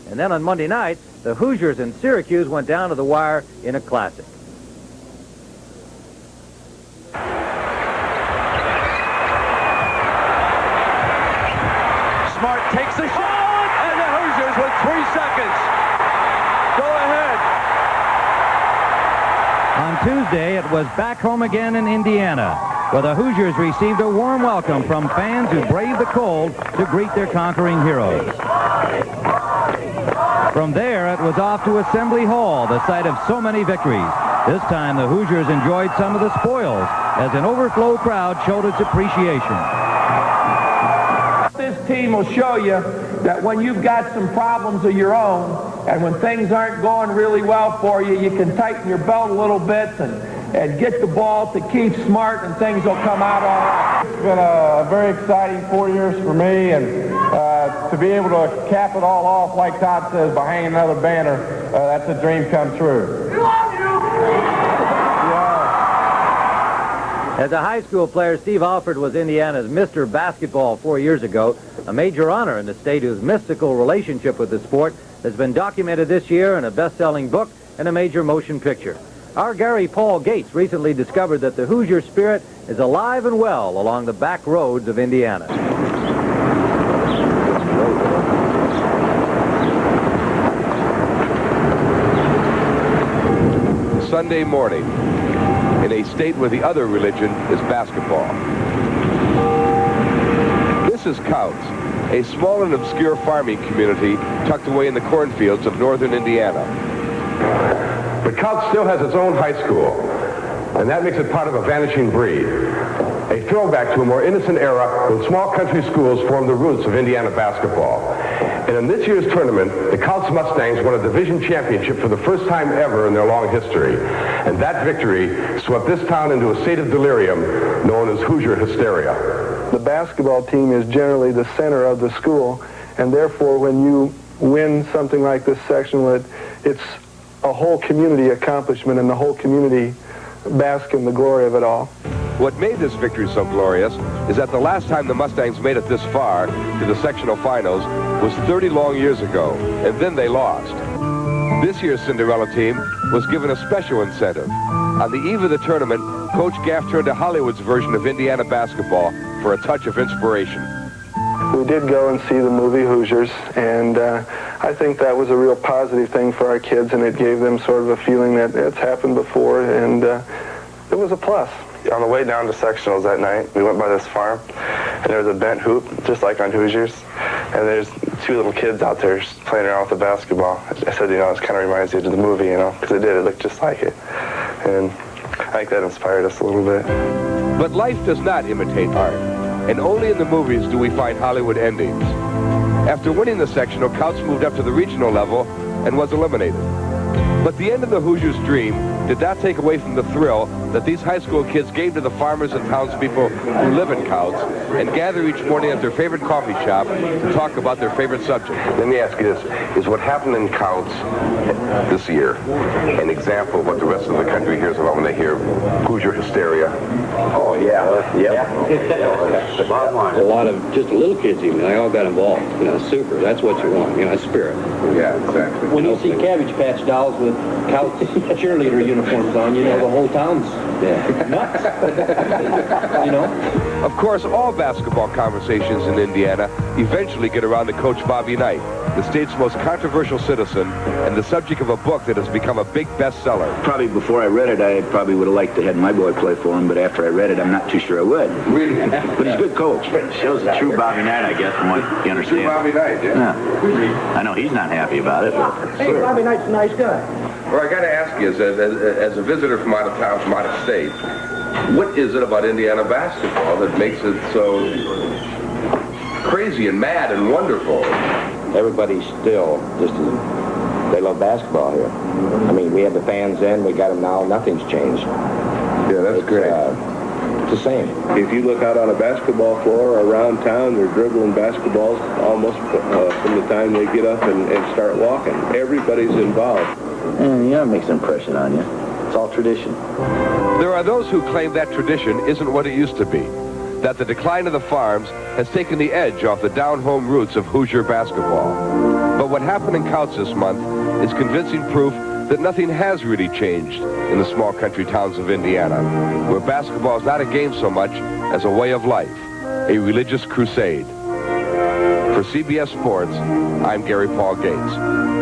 And then on Monday night, the Hoosiers and Syracuse went down to the wire in a classic. Smart takes a shot, and the Hoosiers with 3 seconds. Go ahead. On Tuesday, it was back home again in Indiana, where the Hoosiers received a warm welcome from fans who braved the cold to greet their conquering heroes. From there, it was off to Assembly Hall, the site of so many victories. This time, the Hoosiers enjoyed some of the spoils as an overflow crowd showed its appreciation. This team will show you that when you've got some problems of your own and when things aren't going really well for you, you can tighten your belt a little bit and get the ball to keep smart, and things will come out all right. It's been a very exciting 4 years for me, and to be able to cap it all off, like Todd says, by hanging another banner, that's a dream come true. We love you! Yeah. As a high school player, Steve Alford was Indiana's Mr. Basketball 4 years ago, a major honor in the state whose mystical relationship with the sport has been documented this year in a best-selling book and a major motion picture. Our Gary Paul Gates recently discovered that the Hoosier spirit is alive and well along the back roads of Indiana. Sunday morning, in a state where the other religion is basketball. This is Couts, a small and obscure farming community tucked away in the cornfields of northern Indiana. But Couts still has its own high school, and that makes it part of a vanishing breed. A throwback to a more innocent era when small country schools formed the roots of Indiana basketball. And in this year's tournament, the Couts Mustangs won a division championship for the first time ever in their long history. And that victory swept this town into a state of delirium known as Hoosier hysteria. The basketball team is generally the center of the school, and therefore when you win something like this sectional, it's a whole community accomplishment, and the whole community bask in the glory of it all. What made this victory so glorious is that the last time the Mustangs made it this far to the sectional finals was 30 long years ago, and then they lost. This year's Cinderella team was given a special incentive. On the eve of the tournament, Coach Gaff turned to Hollywood's version of Indiana basketball for a touch of inspiration. We did go and see the movie Hoosiers, and I think that was a real positive thing for our kids, and it gave them sort of a feeling that it's happened before, and it was a plus. On the way down to sectionals that night, we went by this farm, and there was a bent hoop, just like on Hoosiers, and there's 2 little kids out there playing around with the basketball. I said, you know, this kind of reminds you of the movie, you know, because it did. It looked just like it. And I think that inspired us a little bit. But life does not imitate art, and only in the movies do we find Hollywood endings. After winning the sectional, Couts moved up to the regional level and was eliminated. But the end of the Hoosiers' dream did not take away from the thrill that these high school kids gave to the farmers and townspeople who live in Couts and gather each morning at their favorite coffee shop to talk about their favorite subject. Let me ask you this. Is what happened in Couts this year an example of what the rest of the country hears about when they hear Hoosier hysteria? Oh, yeah. The bottom line. A lot of just little kids even, they all got involved. You know, super. That's what you want. You know, spirit. Yeah, exactly. When you see Cabbage Patch dolls with Couts cheerleader uniforms on, you know the whole town's nuts. You know? Of course, all basketball conversations in Indiana eventually get around to Coach Bobby Knight, the state's most controversial citizen and the subject of a book that has become a big bestseller. Probably before I read it, I probably would have liked to have my boy play for him, but after I read it, I'm not too sure I would. Really? But he's a good coach. Shows the true Bobby Knight, I guess, from what you understand. True Bobby Knight, yeah. I know he's not happy about it. But Hey, Bobby Knight's a nice guy. Well, I got to ask you, as a visitor from out of town, from out of state, what is it about Indiana basketball that makes it so crazy and mad and wonderful? Everybody's still just they love basketball here. I mean, we had the fans then, we got them now, nothing's changed. Yeah, that's great. It's the same. If you look out on a basketball floor around town, they're dribbling basketballs almost from the time they get up and start walking. Everybody's involved. And, yeah, it makes an impression on you. It's all tradition. There are those who claim that tradition isn't what it used to be, that the decline of the farms has taken the edge off the down-home roots of Hoosier basketball. But But what happened in Couts this month is convincing proof that nothing has really changed in the small country towns of Indiana, where basketball is not a game so much as a way of life, a religious crusade. For CBS Sports, I'm Gary Paul Gates.